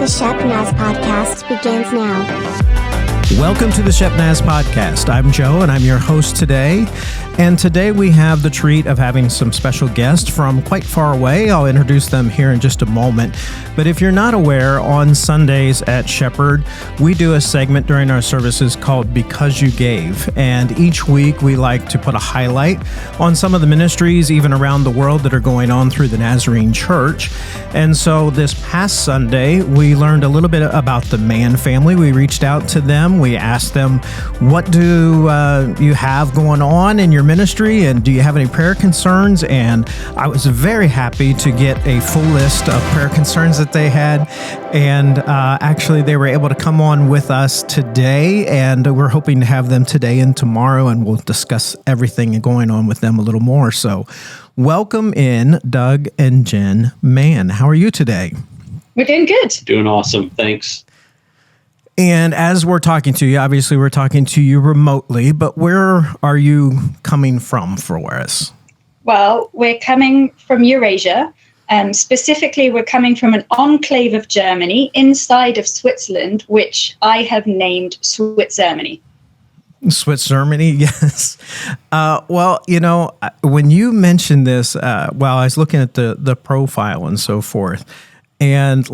The Shepnaz Podcast begins now. Welcome to the Shepnaz Podcast. I'm Joe, and I'm your host today. And today we have the treat of having some special guests from quite far away. I'll introduce them here in just a moment. But if you're not aware, on Sundays at Shepherd, we do a segment during our services called Because You Gave. And each week we like to put a highlight on some of the ministries, even around the world, that are going on through the Nazarene Church. And so this past Sunday, we learned a little bit about the Mann family. We reached out to them. We asked them, what do you have going on in your ministry, and do you have any prayer concerns? And I was very happy to get a full list of prayer concerns that they had. And actually, they were able to come on with us today, and we're hoping to have them today and tomorrow, and we'll discuss everything going on with them a little more. So welcome in Doug and Jenn Mann. How are you today? We're doing good. Doing awesome. Thanks. And as we're talking to you, obviously we're talking to you remotely, but where are you coming from for us? Well, we're coming from Eurasia. Specifically, we're coming from an enclave of Germany inside of Switzerland, which I have named Switzermany. Switzermany, yes. Well, you know, when you mentioned this, while I was looking at the profile and so forth, and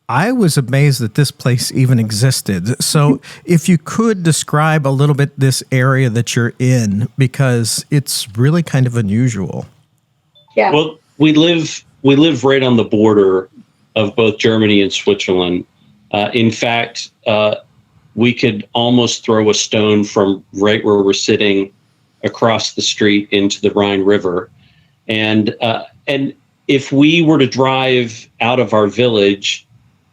I was amazed that this place even existed. So if you could describe a little bit this area that you're in, because it's really kind of unusual. Yeah. Well, we live right on the border of both Germany and Switzerland. In fact, we could almost throw a stone from right where we're sitting across the street into the Rhine River. And if we were to drive out of our village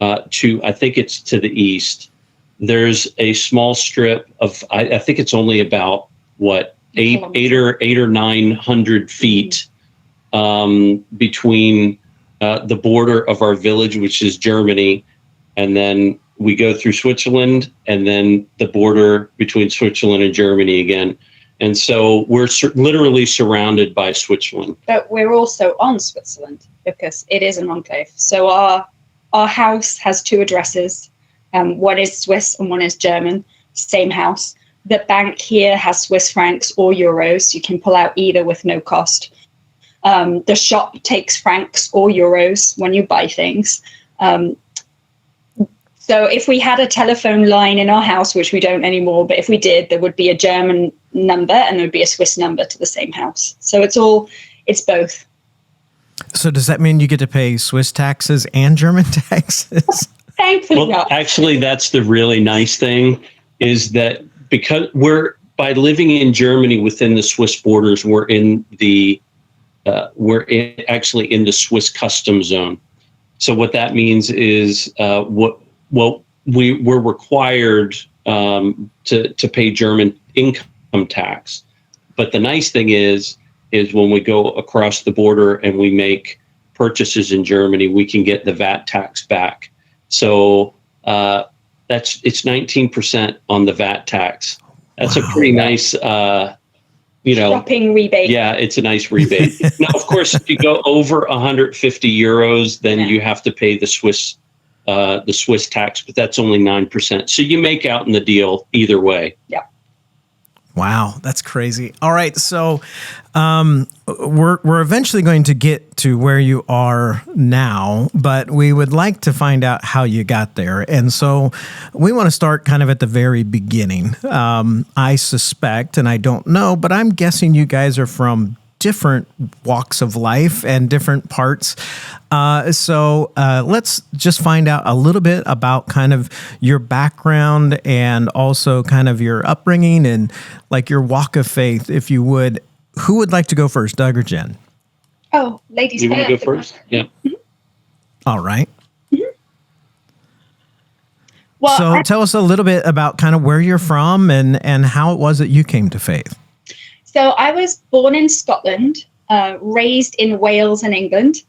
I think it's to the east, there's a small strip of, I think it's only about eight or 900 feet between the border of our village, which is Germany, and then we go through Switzerland, and then the border between Switzerland and Germany again. And so we're literally surrounded by Switzerland. But we're also on Switzerland because it is an enclave. So our house has two addresses. One is Swiss and one is German, same house. The bank here has Swiss francs or euros. You can pull out either with no cost. The shop takes francs or euros when you buy things. So if we had a telephone line in our house, which we don't anymore, but if we did, there would be a German number and there would be a Swiss number to the same house. So it's both. So does that mean you get to pay Swiss taxes and German taxes? Thankfully not. Actually, that's the really nice thing, is that because by living in Germany within the Swiss borders, we're actually in the Swiss customs zone. So what that means is we're required to pay German income tax. But the nice thing is when we go across the border and we make purchases in Germany, we can get the VAT tax back. So it's 19% on the VAT tax. That's a pretty nice, shopping rebate. Yeah, it's a nice rebate. Now, of course, if you go over 150 euros, then you have to pay the Swiss tax, but that's only 9%. So you make out in the deal either way. Yeah. Wow, that's crazy. All right, so we're eventually going to get to where you are now, but we would like to find out how you got there. And so we want to start kind of at the very beginning. I suspect, and I don't know, but I'm guessing you guys are from different walks of life and different parts. So let's just find out a little bit about kind of your background and also kind of your upbringing and your walk of faith, if you would. Who would like to go first, Doug or Jenn? Oh, ladies first. You want to go first? first? Yeah. Mm-hmm. All right. Mm-hmm. Well, so tell us a little bit about kind of where you're from and how it was that you came to faith. So I was born in Scotland, raised in Wales and England,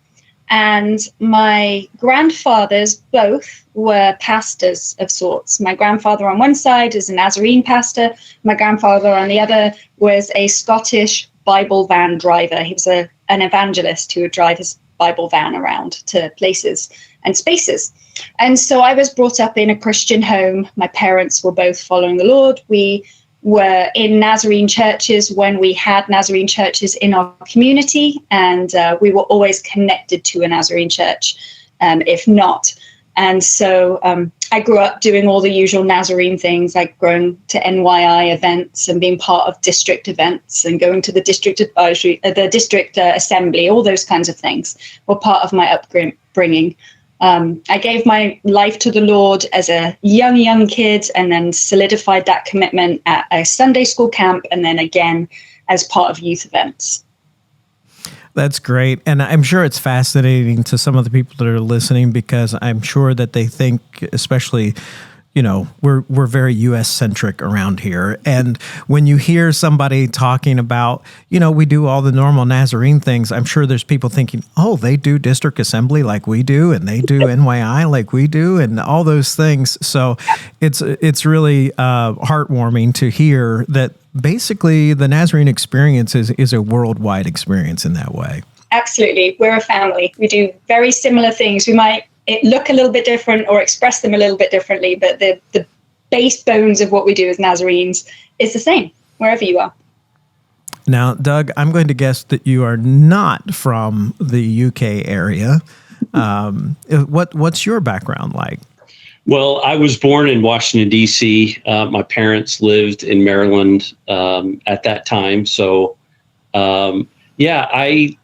and my grandfathers both were pastors of sorts. My grandfather on one side is a Nazarene pastor. My grandfather on the other was a Scottish Bible van driver. He was an evangelist who would drive his Bible van around to places. and spaces. And so I was brought up in a Christian home. My parents were both following the Lord. We were in Nazarene churches when we had Nazarene churches in our community, and we were always connected to a Nazarene church, if not. And so I grew up doing all the usual Nazarene things, like going to NYI events and being part of district events and going to the district advisory, the district assembly. All those kinds of things were part of my upbringing. I gave my life to the Lord as a young kid, and then solidified that commitment at a Sunday school camp, and then again as part of youth events. That's great. And I'm sure it's fascinating to some of the people that are listening, because I'm sure that they think, especially, we're very U.S. centric around here. And when you hear somebody talking about, we do all the normal Nazarene things, I'm sure there's people thinking, oh, they do district assembly like we do, and they do NYI like we do, and all those things. So it's really heartwarming to hear that basically the Nazarene experience is a worldwide experience in that way. Absolutely. We're a family. We do very similar things. We might look a little bit different or express them a little bit differently, but the base bones of what we do as Nazarenes is the same, wherever you are. Now, Doug, I'm going to guess that you are not from the UK area. What's your background like? Well, I was born in Washington, D.C. My parents lived in Maryland at that time. So, I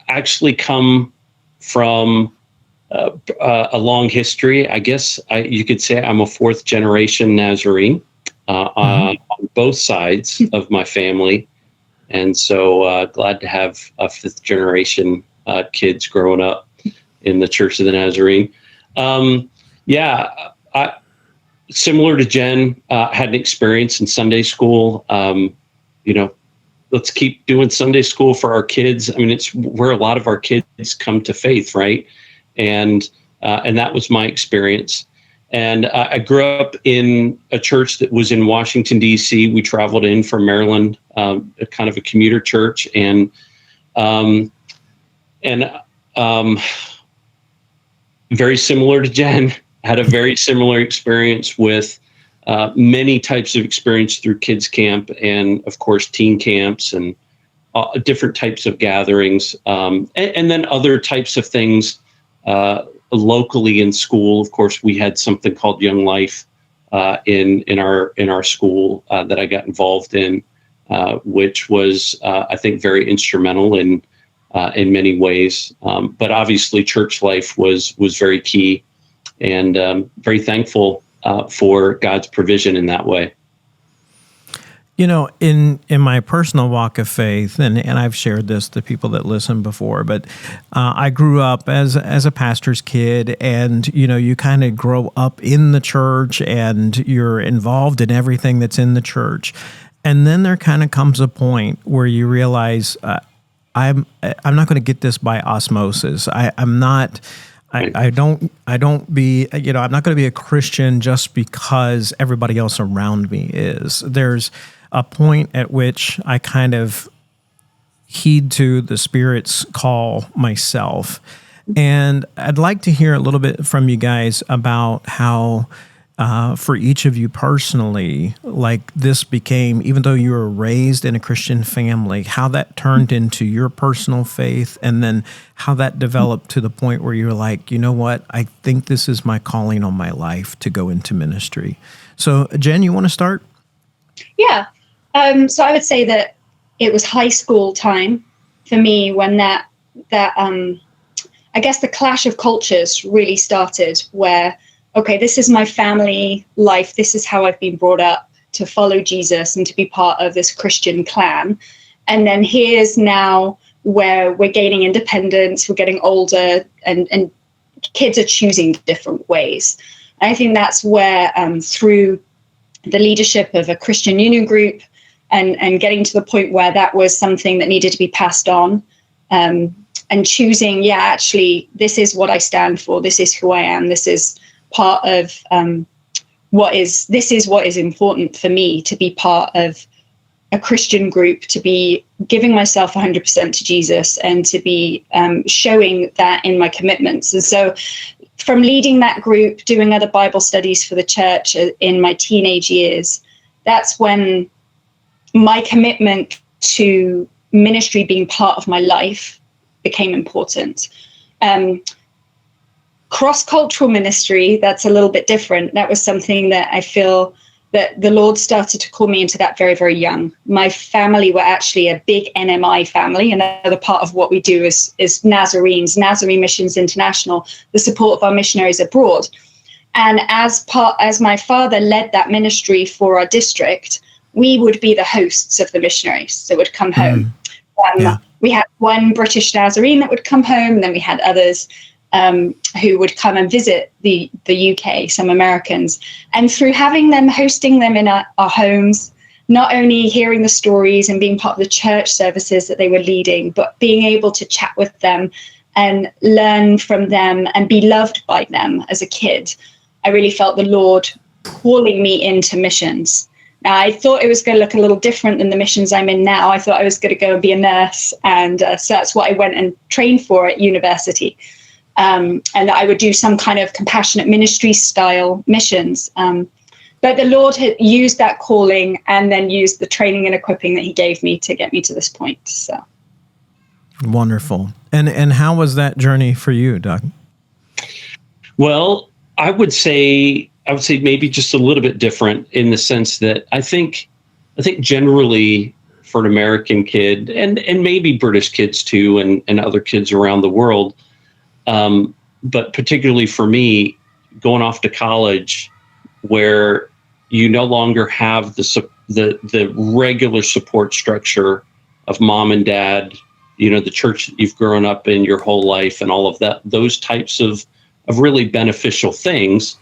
actually come from a long history. I guess you could say I'm a fourth generation Nazarene on both sides of my family. And so glad to have fifth generation kids growing up in the Church of the Nazarene. Similar to Jen, had an experience in Sunday school. Let's keep doing Sunday school for our kids. I mean, it's where a lot of our kids come to faith, right? And that was my experience. And I grew up in a church that was in Washington, D.C. We traveled in from Maryland, a kind of a commuter church, and very similar to Jen. Had a very similar experience with many types of experience through kids camp and, of course, teen camps and different types of gatherings, and then other types of things locally in school. Of course, we had something called Young Life in our school that I got involved in, which was, I think, very instrumental in many ways. But obviously, church life was very key. And very thankful for God's provision in that way. In my personal walk of faith, and I've shared this to people that listen before, but I grew up as a pastor's kid, and you kind of grow up in the church, and you're involved in everything that's in the church, and then there kind of comes a point where you realize I'm not going to get this by osmosis. I'm not going to be a Christian just because everybody else around me is. There's a point at which I kind of heed to the Spirit's call myself. And I'd like to hear a little bit from you guys about how, for each of you personally, like this became, even though you were raised in a Christian family, how that turned into your personal faith, and then how that developed to the point where you're like, you know what, I think this is my calling on my life to go into ministry. So, Jen, you want to start? Yeah. So I would say that it was high school time for me when that I guess the clash of cultures really started, where, okay, this is my family life. This is how I've been brought up to follow Jesus and to be part of this Christian clan. And then here's now where we're gaining independence, we're getting older, and kids are choosing different ways. And I think that's where through the leadership of a Christian union group and getting to the point where that was something that needed to be passed on, and choosing, actually, this is what I stand for. This is who I am. This is part of what is important for me, to be part of a Christian group, to be giving myself 100% to Jesus, and to be showing that in my commitments. And so from leading that group, doing other Bible studies for the church in my teenage years, that's when my commitment to ministry being part of my life became important. Cross-cultural ministry, that's a little bit different. That was something that I feel that the Lord started to call me into that very, very young. My family were actually a big NMI family. Another part of what we do is Nazarenes, Nazarene Missions International, the support of our missionaries abroad. And as my father led that ministry for our district, we would be the hosts of the missionaries that would come home. We had one British Nazarene that would come home, and then we had others who would come and visit the UK, some Americans. And through having them, hosting them in our homes, not only hearing the stories and being part of the church services that they were leading, but being able to chat with them and learn from them and be loved by them as a kid, I really felt the Lord calling me into missions. Now, I thought it was going to look a little different than the missions I'm in now. I thought I was going to go and be a nurse. And so that's what I went and trained for at university. And that I would do some kind of compassionate ministry style missions. But the Lord had used that calling and then used the training and equipping that he gave me to get me to this point. So wonderful. And how was that journey for you, Doug? Well, I would say maybe just a little bit different in the sense that I think generally for an American kid and maybe British kids too, and other kids around the world, but particularly for me, going off to college where you no longer have the regular support structure of mom and dad, the church that you've grown up in your whole life and all of that, those types of really beneficial things.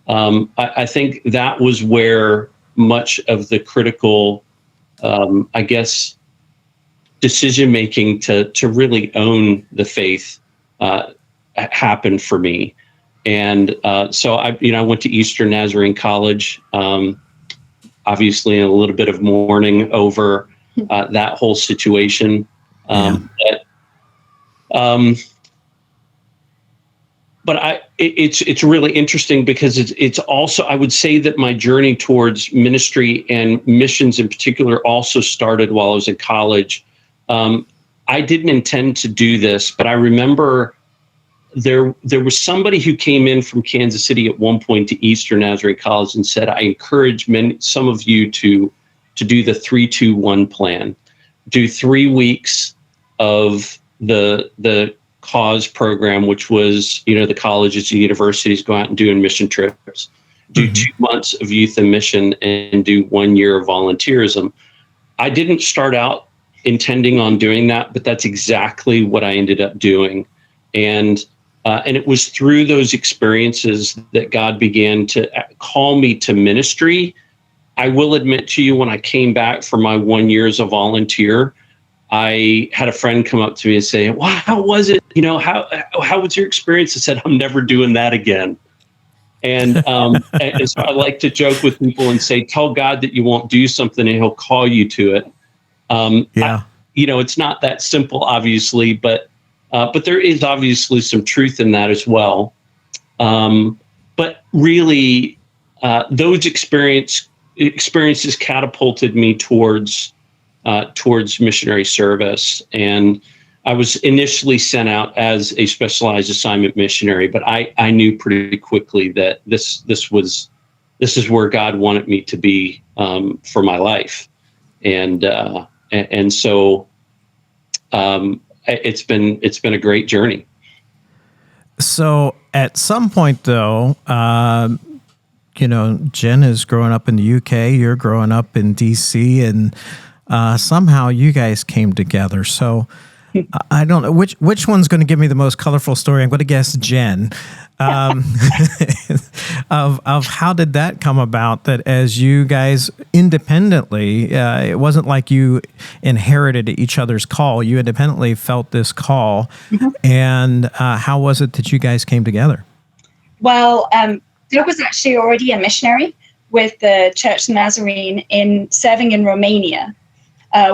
I think that was where much of the critical, decision-making to really own the faith happened for me. And so I went to Eastern Nazarene College, obviously in a little bit of mourning over that whole situation. But it's really interesting because it's also, I would say that my journey towards ministry and missions in particular also started while I was in college. I didn't intend to do this, but I remember there was somebody who came in from Kansas City at one point to Eastern Nazarene College and said, I encourage some of you to do the 3-2-1 plan, do 3 weeks of the cause program, which was, the colleges and universities go out and doing mission trips, do 2 months of youth and mission, and do 1 year of volunteerism. I didn't start out intending on doing that, but that's exactly what I ended up doing. And it was through those experiences that God began to call me to ministry. I will admit to you, when I came back for my 1 year as a volunteer, I had a friend come up to me and say, "Wow, how was it? How was your experience?" I said, "I'm never doing that again." And, and so I like to joke with people and say, "Tell God that you won't do something, and He'll call you to it." It's not that simple, obviously, but there is obviously some truth in that as well. But really, those experiences catapulted me towards missionary service. And I was initially sent out as a specialized assignment missionary, but I knew pretty quickly that this is where God wanted me to be for my life. And so it's been a great journey. So at some point though, Jen is growing up in the UK, you're growing up in DC, and somehow you guys came together. So I don't know which one's going to give me the most colorful story. I'm going to guess Jen. Of how did that come about? That as you guys independently, it wasn't like you inherited each other's call. You independently felt this call. And how was it that you guys came together? Well, Doug was actually already a missionary with the Church Nazarene serving in Romania.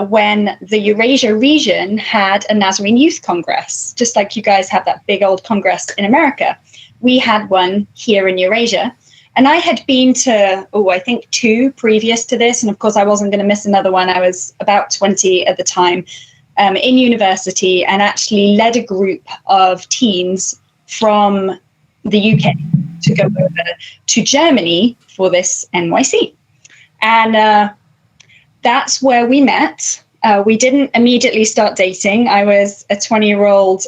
When the Eurasia region had a Nazarene Youth Congress, just like you guys have that big old Congress in America. we had one here in Eurasia. And I had been to, I think 2 previous to this. And of course, I wasn't going to miss another one. I was about 20 at the time in university, and actually led a group of teens from the UK to go over to Germany for this NYC. And that's where we met. We didn't immediately start dating. I was a 20-year-old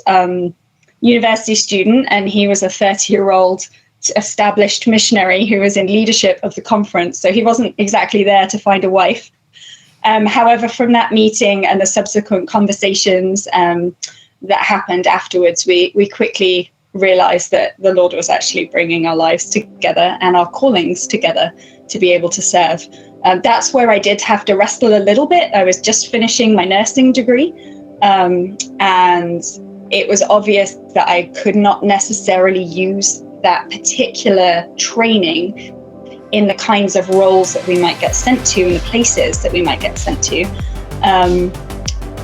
university student, and he was a 30-year-old established missionary who was in leadership of the conference. So he wasn't exactly there to find a wife. However, from that meeting and the subsequent conversations that happened afterwards, we quickly realized that the Lord was actually bringing our lives together and our callings together to be able to serve. That's where I did have to wrestle a little bit. I was just finishing my nursing degree, and it was obvious that I could not necessarily use that particular training in the kinds of roles that we might get sent to and the places that we might get sent to.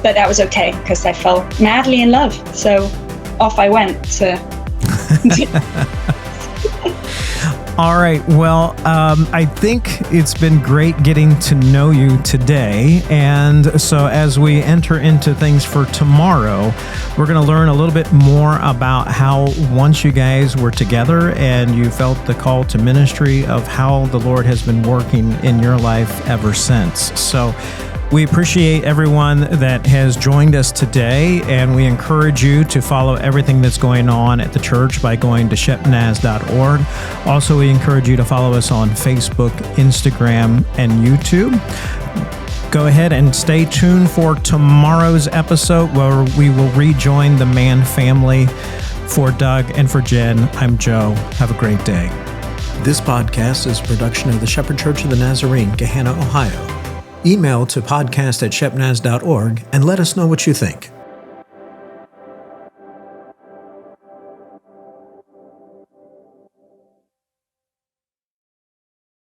But that was okay, because I fell madly in love. So off I went to... All right. Well, I think it's been great getting to know you today. And so as we enter into things for tomorrow, we're going to learn a little bit more about how once you guys were together and you felt the call to ministry, of how the Lord has been working in your life ever since. So we appreciate everyone that has joined us today, and we encourage you to follow everything that's going on at the church by going to shepnaz.org. Also, we encourage you to follow us on Facebook, Instagram, and YouTube. Go ahead and stay tuned for tomorrow's episode, where we will rejoin the Mann family. For Doug and for Jen, I'm Joe. Have a great day. This podcast is a production of the Shepherd Church of the Nazarene, Gahanna, Ohio. Email to podcast@shepnaz.org and let us know what you think.